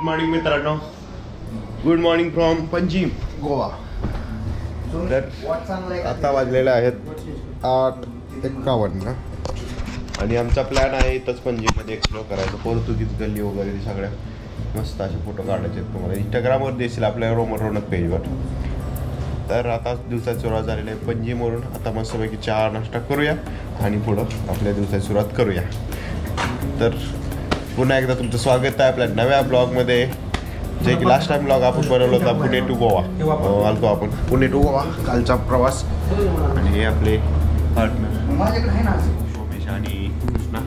Good morning मित्रांनो, good morning from Panaji Goa. तर आता वाजलेले आहेत 8:51 आणि आमचा प्लॅन आहे इथंच पणजीमध्ये एक्सप्लोर करायचं. पोर्तुगीज गल्ली वगैरे सगळ्या मस्त असे फोटो काढायचे आहेत तुम्हाला. इंस्टाग्रामवर दिसेल आपल्या रोनक पेजवर. तर आता दिवसाची सुरुवात झालेली आहे पणजीवरून. आता मस्तपैकी चहा नाश्ता करूया आणि पुढं आपल्या दिवसाची सुरुवात करूया. तर पुन्हा एकदा तुमचं स्वागत आहे आपल्या नव्या ब्लॉगमध्ये. जे की लास्ट टाइम ब्लॉग आपण बनवलं होता पुणे टू गोवा. आलतो आपण पुणे टू गोवा कालचा प्रवास. आणि हे आपले पार्टनर सोमेश आणि कृष्णा.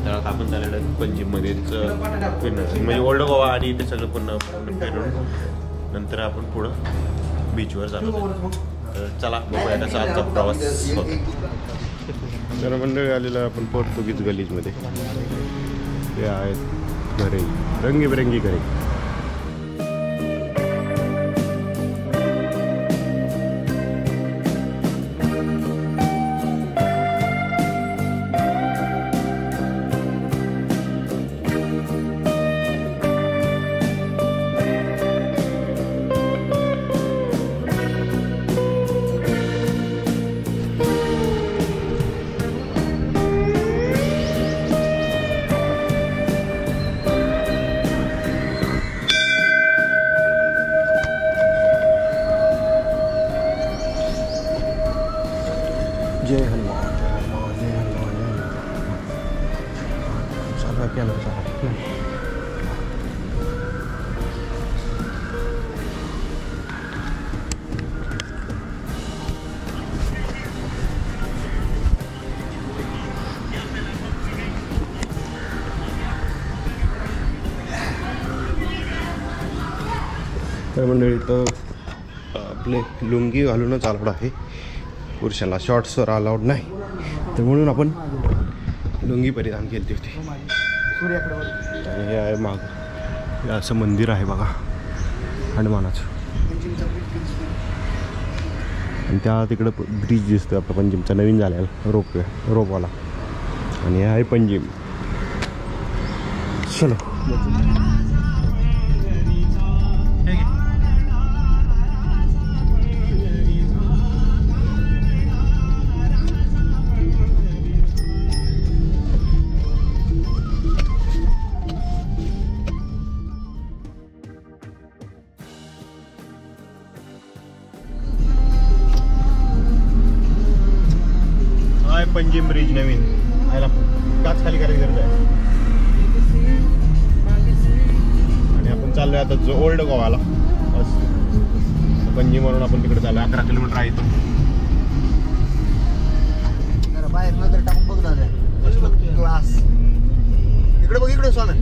तर आता आपण झालेलं आहे पणजीमध्येच फिरणं, म्हणजे ओल्ड गोवा आणि ते सगळं पुन्हा फिरून नंतर आपण पुढं बीचवर जातो. तर चला बघूया कसा आजचा प्रवास होतो. तर मंडळी आलेलं आहे आपण पोर्तुगीज गलीजमध्ये. ते आहेत घरे, रंगीबेरंगी घरे. जय हनुमान, जय हनुमान, जय हनुमान, जय हनुमान. साधा केला तर मंडळी तर आपले लुंगी घालूनच अलाउड आहे. पुरुषाला शॉर्ट्सवर अलाउड नाही, तर म्हणून आपण लुंगी परिधान केली होती. आणि हे आहे माग, हे असं मंदिर आहे बघा हनुमानाचं. आणि त्या तिकडं ब्रिज दिसतो आपला पणजीमचा नवीन झालेला रोपवाला. आणि हे आहे पणजीम. चलो पणजीम ब्रिज नवीन आयला काच खाली करायची गरज आहे. आणि आपण चाललोय आता जो ओल्ड गोवाला. बस पणजी म्हणून आपण तिकडे चाललोय. 11 किलोमीटर आहे इथून. बाहेर नजर टाकून बघ दादा क्लास. इकडे बघ, इकडे स्वामी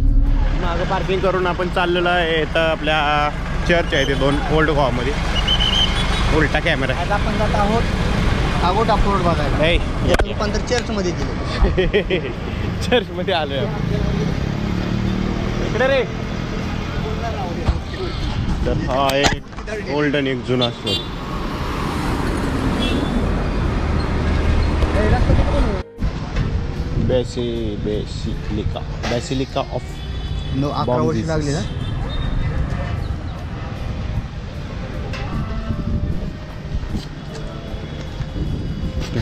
मागं पार्किंग करून आपण चाललेलो आहे. इथं आपल्या चर्च आहे ते 2 ओल्ड गोवामध्ये. उलटा कॅमेरा आहे. आपण जात आहोत आगोटा फोर्ट बघायला. रूपांतर चर्चमध्ये गेले. चर्चमध्ये आलोय इकडे रे. तर हा एक गोल्डन एक जुना स्टोन. बेसिलिका ऑफ 11 वर्ष लागली ना.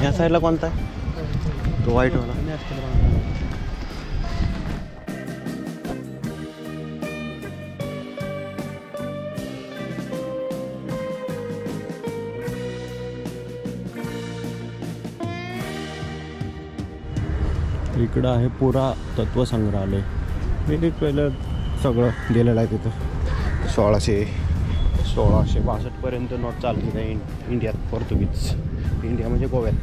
ह्या साईडला कोणता आहे तो व्हाईट वाला. इकडं आहे पुरातत्व संग्रहालय. मी पहिलं सगळं दिलेलं आहे तिथं. 1662 पर्यंत नोट चालत आहे इंडियात. पोर्तुगीज इंडिया म्हणजे गोव्यात.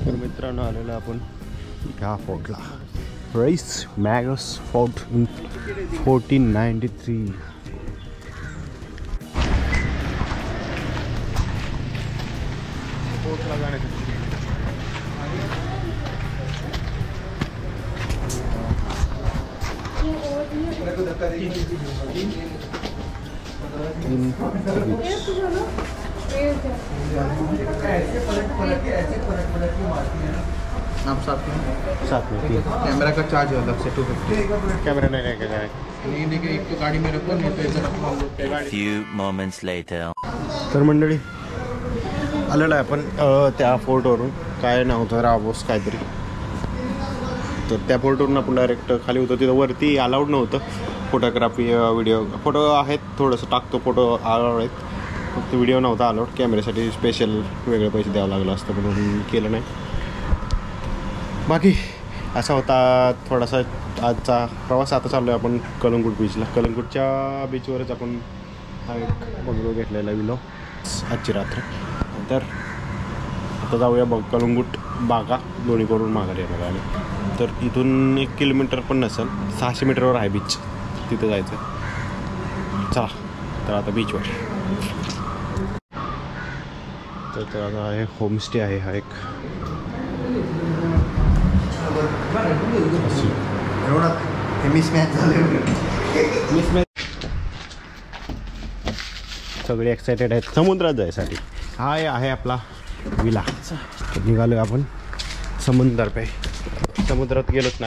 तर मित्रांनो आलेलं आपण ह्या फोर्टला. Reis Magos fort in 1493. फोर्टला जाण्यासाठी आप साथ में 3 कैमरा का चार्ज है अलग से 250। कॅमेरा नाही काय काय नहीं देखिए एक तो गाड़ी में रखो नहीं तो इधर रखो हम लोग के गाड़ी। Few moments later. तर मंडळी आलेलं आहे आपण त्या फोर्टवरून, काय नाव होतं राबोस काहीतरी, तर त्या फोर्टवरून आपण डायरेक्ट खाली होतो. तिथं वरती अलाउड नव्हतं फोटोग्राफी व्हिडिओ, फोटो आहेत थोडंसं टाकतो, फोटो अलाउड आहेत, फक्त व्हिडिओ नव्हता अलाउड. कॅमेऱ्यासाठी स्पेशल वेगळे पैसे द्यावं लागलं असतं म्हणून केलं नाही. बाकी असा होता थोडासा आजचा प्रवास. आता चाललो आहे आपण कलंगूट बीचला. कलंगूटच्या बीचवरच आपण हा एक बंगलो घेतलेला विलो आजची रात्र. तर आता जाऊया कलंगूट बागा, दोन्ही करून माघारी येणार आणि तर इथून 1 किलोमीटर पण नसेल, 600 मीटरवर आहे बीच, तिथं जायचं. चला तर आता बीचवर. तर आता आहे होमस्टे आहे हा एक. सगळे एक्सायटेड आहेत समुद्रात जायसाठी. हा आहे आपला विला. निघालो आपण समुद्रात गेलोच नाही.